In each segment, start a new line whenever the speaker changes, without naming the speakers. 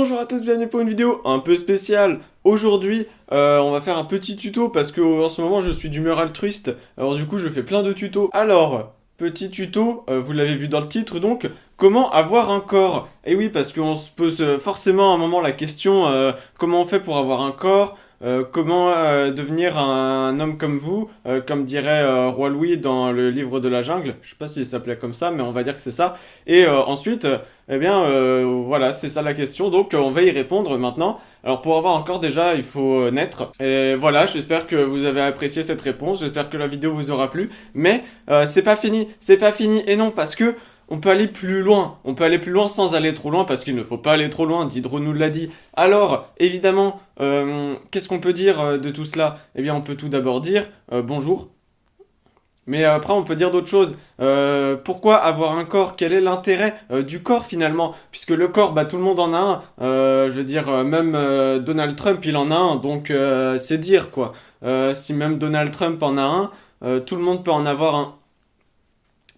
Bonjour à tous, bienvenue pour une vidéo un peu spéciale. Aujourd'hui, on va faire un petit tuto parce que en ce moment je suis d'humeur altruiste. Alors du coup, je fais plein de tutos. Alors, petit tuto, vous l'avez vu dans le titre donc, comment avoir un corps? Et oui, parce qu'on se pose forcément à un moment la question, comment on fait pour avoir un corps? Comment devenir un homme comme vous, comme dirait Roi Louis dans le livre de la jungle. Je sais pas s'il s'appelait comme ça, mais on va dire que c'est ça. Et ensuite, eh bien, voilà, c'est ça la question. Donc, on va y répondre maintenant. Alors, pour avoir un corps, déjà, il faut naître. Et voilà, j'espère que vous avez apprécié cette réponse. J'espère que la vidéo vous aura plu. Mais c'est pas fini, c'est pas fini. Et non, parce que on peut aller plus loin. On peut aller plus loin sans aller trop loin parce qu'il ne faut pas aller trop loin. Diderot nous l'a dit. Alors, évidemment, qu'est-ce qu'on peut dire de tout cela? Eh bien, on peut tout d'abord dire bonjour. Mais après, on peut dire d'autres choses. Pourquoi avoir un corps? Quel est l'intérêt du corps finalement? Puisque le corps, bah, tout le monde en a un. Je veux dire, même Donald Trump, il en a un. Donc, c'est dire quoi. Si même Donald Trump en a un, tout le monde peut en avoir un.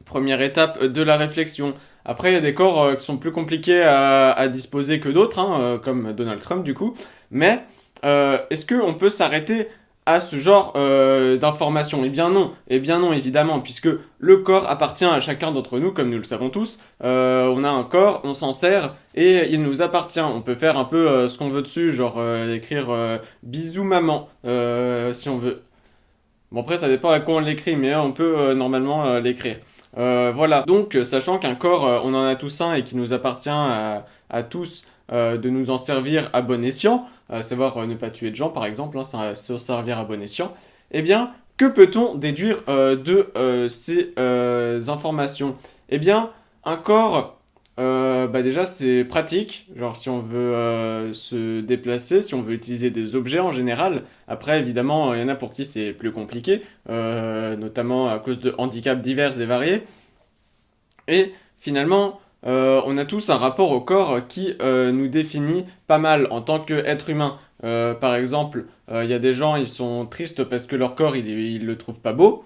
Première étape de la réflexion. Après, il y a des corps qui sont plus compliqués à disposer que d'autres, hein, comme Donald Trump du coup. Mais est-ce qu'on peut s'arrêter à ce genre d'informations? Eh bien non, évidemment, puisque le corps appartient à chacun d'entre nous, comme nous le savons tous. On a un corps, on s'en sert et il nous appartient. On peut faire un peu ce qu'on veut dessus, genre écrire bisous maman, si on veut. Bon après, ça dépend à quoi on l'écrit, mais on peut normalement l'écrire. Voilà, donc sachant qu'un corps, on en a tous un et qu'il nous appartient à tous de nous en servir à bon escient, à savoir ne pas tuer de gens par exemple, hein, s'en servir à bon escient, eh bien, que peut-on déduire de ces informations? Eh bien, un corps, bah déjà c'est pratique, genre si on veut se déplacer, si on veut utiliser des objets en général. Après évidemment il y en a pour qui c'est plus compliqué, notamment à cause de handicaps divers et variés. Et finalement on a tous un rapport au corps qui nous définit pas mal en tant qu'être humain. Par exemple, il y a des gens ils sont tristes parce que leur corps ils le trouvent pas beau,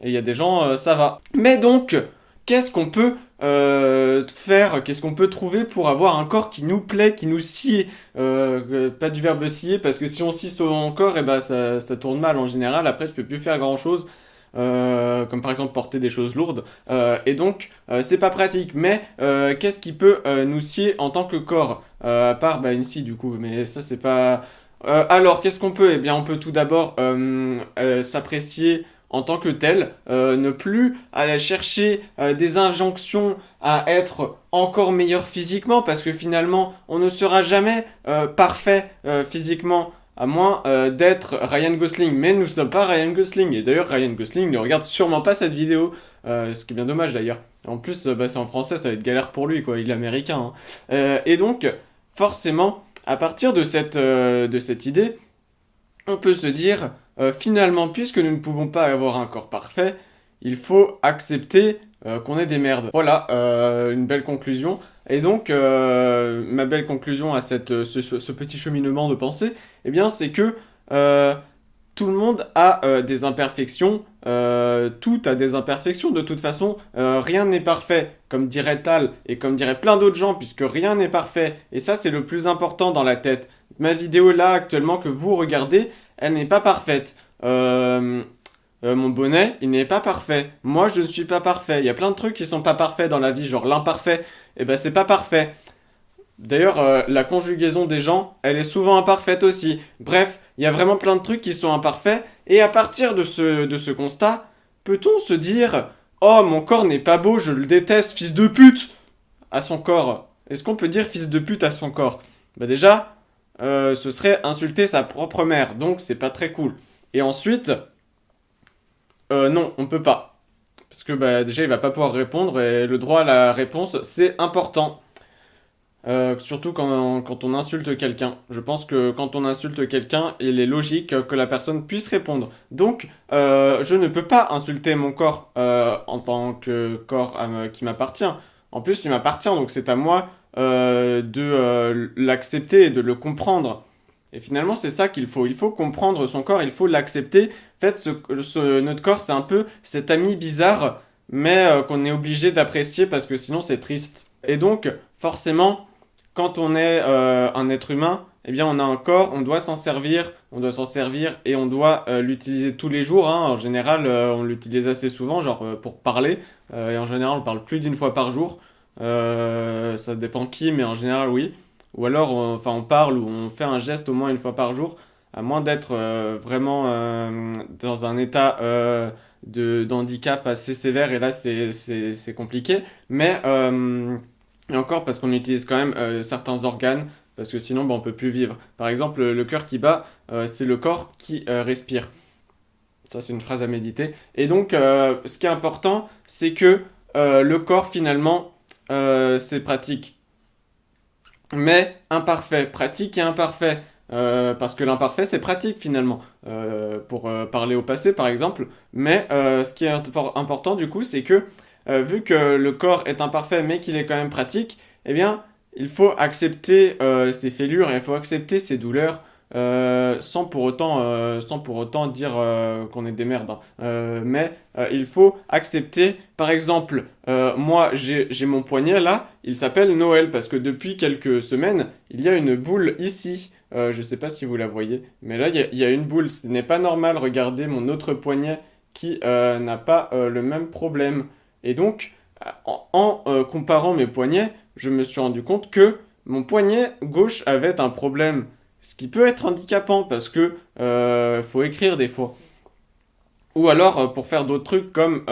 et il y a des gens ça va. Mais donc qu'est-ce qu'on peut faire, qu'est-ce qu'on peut trouver pour avoir un corps qui nous plaît, qui nous sied, pas du verbe scier, parce que si on scie son corps, et ben ça tourne mal en général, après je peux plus faire grand chose, comme par exemple porter des choses lourdes, et donc c'est pas pratique, mais qu'est-ce qui peut nous scier en tant que corps, à part bah, une scie du coup, mais ça c'est pas... alors qu'est-ce qu'on peut? Eh bien on peut tout d'abord s'apprécier en tant que tel, ne plus aller chercher des injonctions à être encore meilleur physiquement, parce que finalement, on ne sera jamais parfait physiquement, à moins d'être Ryan Gosling. Mais nous ne sommes pas Ryan Gosling, et d'ailleurs Ryan Gosling ne regarde sûrement pas cette vidéo, ce qui est bien dommage d'ailleurs. En plus, bah, c'est en français, ça va être galère pour lui, quoi. Il est américain, hein. Et donc, forcément, à partir de cette idée, on peut se dire, finalement, puisque nous ne pouvons pas avoir un corps parfait, il faut accepter qu'on est des merdes. Voilà, une belle conclusion. Et donc, ma belle conclusion à ce petit cheminement de pensée, eh bien, c'est que tout le monde a des imperfections, tout a des imperfections de toute façon, rien n'est parfait, comme dirait Tal et comme dirait plein d'autres gens, puisque rien n'est parfait, et ça c'est le plus important dans la tête. Ma vidéo là actuellement que vous regardez, elle n'est pas parfaite. Mon bonnet, il n'est pas parfait. Moi, je ne suis pas parfait. Il y a plein de trucs qui sont pas parfaits dans la vie, genre l'imparfait. Eh ben, c'est pas parfait. D'ailleurs, la conjugaison des gens, elle est souvent imparfaite aussi. Bref, il y a vraiment plein de trucs qui sont imparfaits. Et à partir de ce constat, peut-on se dire, oh, mon corps n'est pas beau, je le déteste, fils de pute, à son corps? Est-ce qu'on peut dire fils de pute à son corps? Bah déjà, ce serait insulter sa propre mère, donc c'est pas très cool. Et ensuite, non, on peut pas. Parce que bah, déjà, il va pas pouvoir répondre, et le droit à la réponse, c'est important. Surtout quand on insulte quelqu'un. Je pense que quand on insulte quelqu'un, il est logique que la personne puisse répondre. Donc, je ne peux pas insulter mon corps en tant que corps qui m'appartient. En plus, il m'appartient, donc c'est à moi de l'accepter et de le comprendre. Et finalement, c'est ça qu'il faut. Il faut comprendre son corps, il faut l'accepter. En fait, notre corps, c'est un peu cet ami bizarre, mais qu'on est obligé d'apprécier parce que sinon, c'est triste. Et donc, forcément, quand on est un être humain, eh bien on a un corps, on doit s'en servir et on doit l'utiliser tous les jours, hein. En général, on l'utilise assez souvent, genre pour parler, et en général on parle plus d'une fois par jour. Ça dépend qui, mais en général oui. Ou alors, on parle ou on fait un geste au moins une fois par jour, à moins d'être vraiment dans un état d'handicap assez sévère, et là c'est compliqué. Mais et encore parce qu'on utilise quand même certains organes, parce que sinon on peut plus vivre. Par exemple, le cœur qui bat, c'est le corps qui respire. Ça, c'est une phrase à méditer. Et donc, ce qui est important, c'est que le corps, finalement, c'est pratique, mais imparfait. Pratique et imparfait. Parce que l'imparfait, c'est pratique, finalement. Pour parler au passé, par exemple. Mais ce qui est important, du coup, c'est que, vu que le corps est imparfait, mais qu'il est quand même pratique, eh bien, il faut accepter ses fêlures, et il faut accepter ses douleurs, sans pour autant dire qu'on est des merdes, hein. Mais il faut accepter, par exemple, moi j'ai mon poignet là, il s'appelle Noël parce que depuis quelques semaines, il y a une boule ici. Je sais pas si vous la voyez, mais là il y a une boule. Ce n'est pas normal. Regardez mon autre poignet qui n'a pas le même problème. Et donc, en comparant mes poignets, je me suis rendu compte que mon poignet gauche avait un problème. Ce qui peut être handicapant parce que faut écrire des fois. Ou alors pour faire d'autres trucs comme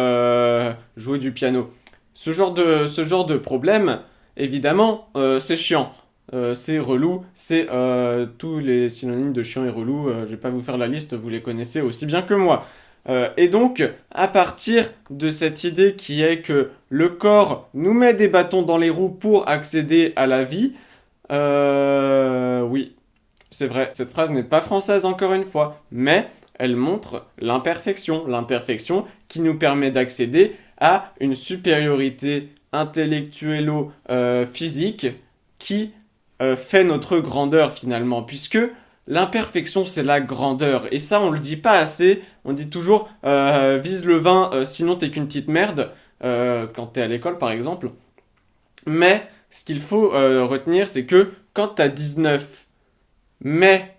jouer du piano. Ce genre de problème, évidemment, c'est chiant. C'est relou, c'est tous les synonymes de chiant et relou. Je vais pas vous faire la liste, vous les connaissez aussi bien que moi. Et donc, à partir de cette idée qui est que le corps nous met des bâtons dans les roues pour accéder à la vie, oui, c'est vrai, cette phrase n'est pas française encore une fois, mais elle montre l'imperfection, l'imperfection qui nous permet d'accéder à une supériorité intellectuello-physique qui fait notre grandeur finalement, puisque l'imperfection c'est la grandeur, et ça on le dit pas assez, on dit toujours vise le vin, sinon t'es qu'une petite merde, quand t'es à l'école par exemple, mais ce qu'il faut retenir c'est que quand t'as 19 mais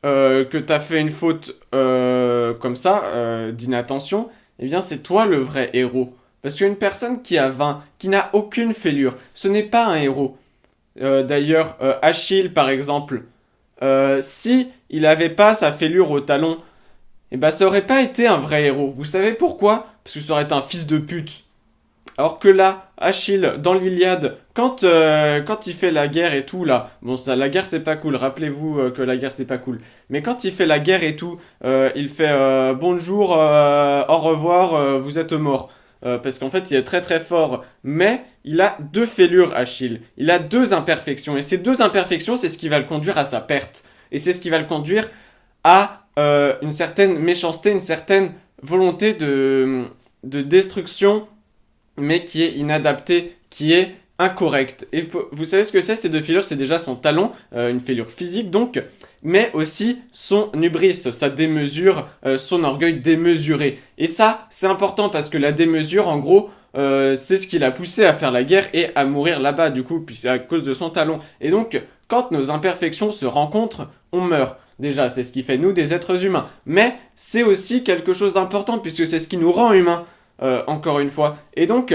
que tu as fait une faute comme ça, d'inattention, eh bien c'est toi le vrai héros. Parce qu'une personne qui a 20, qui n'a aucune fêlure, ce n'est pas un héros. D'ailleurs, Achille par exemple, si il avait pas sa fêlure au talon, eh ben ça aurait pas été un vrai héros. Vous savez pourquoi? Parce que ça aurait été un fils de pute. Alors que là, Achille, dans l'Iliade, quand il fait la guerre et tout, là, bon, ça, la guerre c'est pas cool, rappelez-vous que la guerre c'est pas cool, mais quand il fait la guerre et tout, il fait bonjour, au revoir, vous êtes mort. Parce qu'en fait, il est très très fort, mais il a deux fêlures, Achille. Il a deux imperfections, et ces deux imperfections, c'est ce qui va le conduire à sa perte. Et c'est ce qui va le conduire à une certaine méchanceté, une certaine volonté de destruction, mais qui est inadapté, qui est incorrect. Et vous savez ce que c'est, ces deux fêlures? C'est déjà son talon, une fêlure physique donc, mais aussi son hubris, sa démesure, son orgueil démesuré. Et ça, c'est important parce que la démesure, en gros, c'est ce qui l'a poussé à faire la guerre et à mourir là-bas, du coup, puis c'est à cause de son talon. Et donc, quand nos imperfections se rencontrent, on meurt. Déjà, c'est ce qui fait nous des êtres humains. Mais c'est aussi quelque chose d'important puisque c'est ce qui nous rend humains. Encore une fois. Et donc,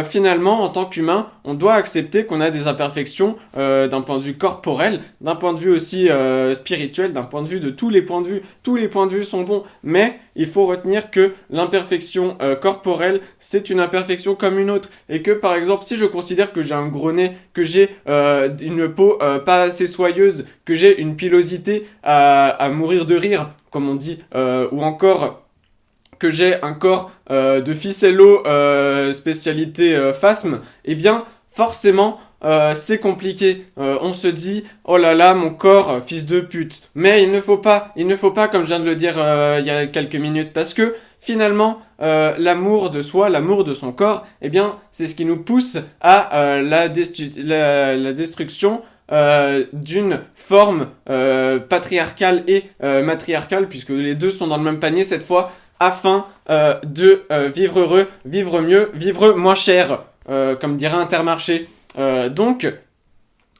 finalement, en tant qu'humain, on doit accepter qu'on a des imperfections d'un point de vue corporel, d'un point de vue aussi spirituel, d'un point de vue de tous les points de vue. Tous les points de vue sont bons, mais il faut retenir que l'imperfection corporelle, c'est une imperfection comme une autre. Et que, par exemple, si je considère que j'ai un gros nez, que j'ai une peau pas assez soyeuse, que j'ai une pilosité à mourir de rire, comme on dit, ou encore que j'ai un corps de ficello spécialité phasme, eh bien forcément c'est compliqué. On se dit oh là là mon corps fils de pute. Mais il ne faut pas, comme je viens de le dire il y a quelques minutes, parce que finalement l'amour de soi, l'amour de son corps, eh bien c'est ce qui nous pousse à la destruction d'une forme patriarcale et matriarcale, puisque les deux sont dans le même panier cette fois, afin de vivre heureux, vivre mieux, vivre moins cher, comme dirait Intermarché. Donc,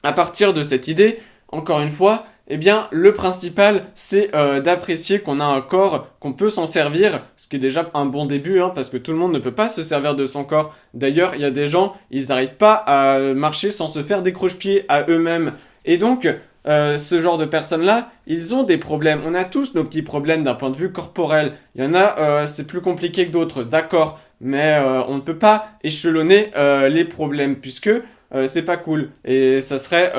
À partir de cette idée, encore une fois, eh bien, le principal, c'est d'apprécier qu'on a un corps, qu'on peut s'en servir, ce qui est déjà un bon début, hein, parce que tout le monde ne peut pas se servir de son corps. D'ailleurs, il y a des gens, ils n'arrivent pas à marcher sans se faire des croche-pieds à eux-mêmes. Et donc, ce genre de personnes-là, ils ont des problèmes. On a tous nos petits problèmes d'un point de vue corporel. Il y en a, c'est plus compliqué que d'autres, d'accord. Mais on ne peut pas échelonner les problèmes, puisque c'est pas cool. Et ça serait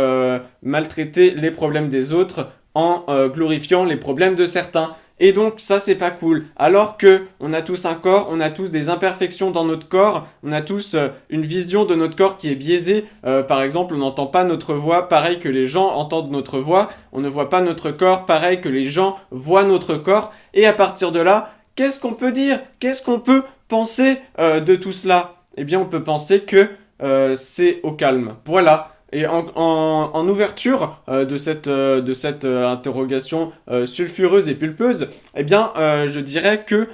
maltraiter les problèmes des autres en glorifiant les problèmes de certains. Et donc ça c'est pas cool. Alors que on a tous un corps, on a tous des imperfections dans notre corps, on a tous une vision de notre corps qui est biaisée. Par exemple, on n'entend pas notre voix pareil que les gens entendent notre voix. On ne voit pas notre corps pareil que les gens voient notre corps. Et à partir de là, qu'est-ce qu'on peut dire? Qu'est-ce qu'on peut penser de tout cela? Eh bien, on peut penser que c'est au calme. Voilà. Et en ouverture de cette interrogation sulfureuse et pulpeuse, eh bien, je dirais que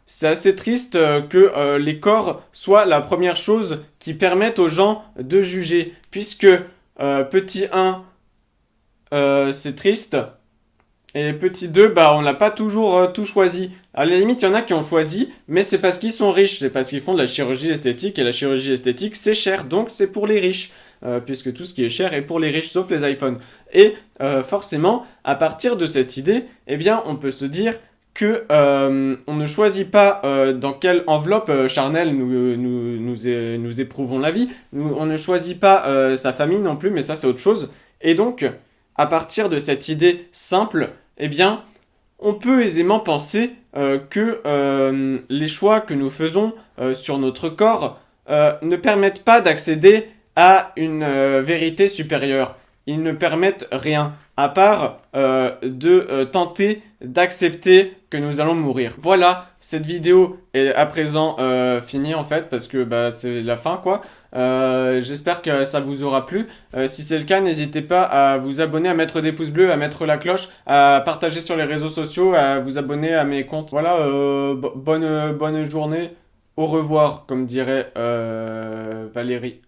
c'est assez triste que les corps soient la première chose qui permette aux gens de juger. Puisque, petit 1, c'est triste. Et petit 2, bah, on n'a pas toujours tout choisi. À la limite, il y en a qui ont choisi, mais c'est parce qu'ils sont riches, c'est parce qu'ils font de la chirurgie esthétique, et la chirurgie esthétique, c'est cher, donc c'est pour les riches. Puisque tout ce qui est cher est pour les riches, sauf les iPhones. Et forcément, à partir de cette idée, eh bien, on peut se dire que on ne choisit pas dans quelle enveloppe charnelle nous éprouvons la vie. On ne choisit pas sa famille non plus, mais ça, c'est autre chose. Et donc, à partir de cette idée simple, eh bien, on peut aisément penser que les choix que nous faisons sur notre corps ne permettent pas d'accéder à une vérité supérieure. Ils ne permettent rien, à part de tenter d'accepter que nous allons mourir. Voilà, cette vidéo est à présent finie en fait, parce que bah, c'est la fin quoi. J'espère que ça vous aura plu. Si c'est le cas, n'hésitez pas à vous abonner, à mettre des pouces bleus, à mettre la cloche, à partager sur les réseaux sociaux, à vous abonner à mes comptes. Voilà, bonne journée. Au revoir, comme dirait Valérie.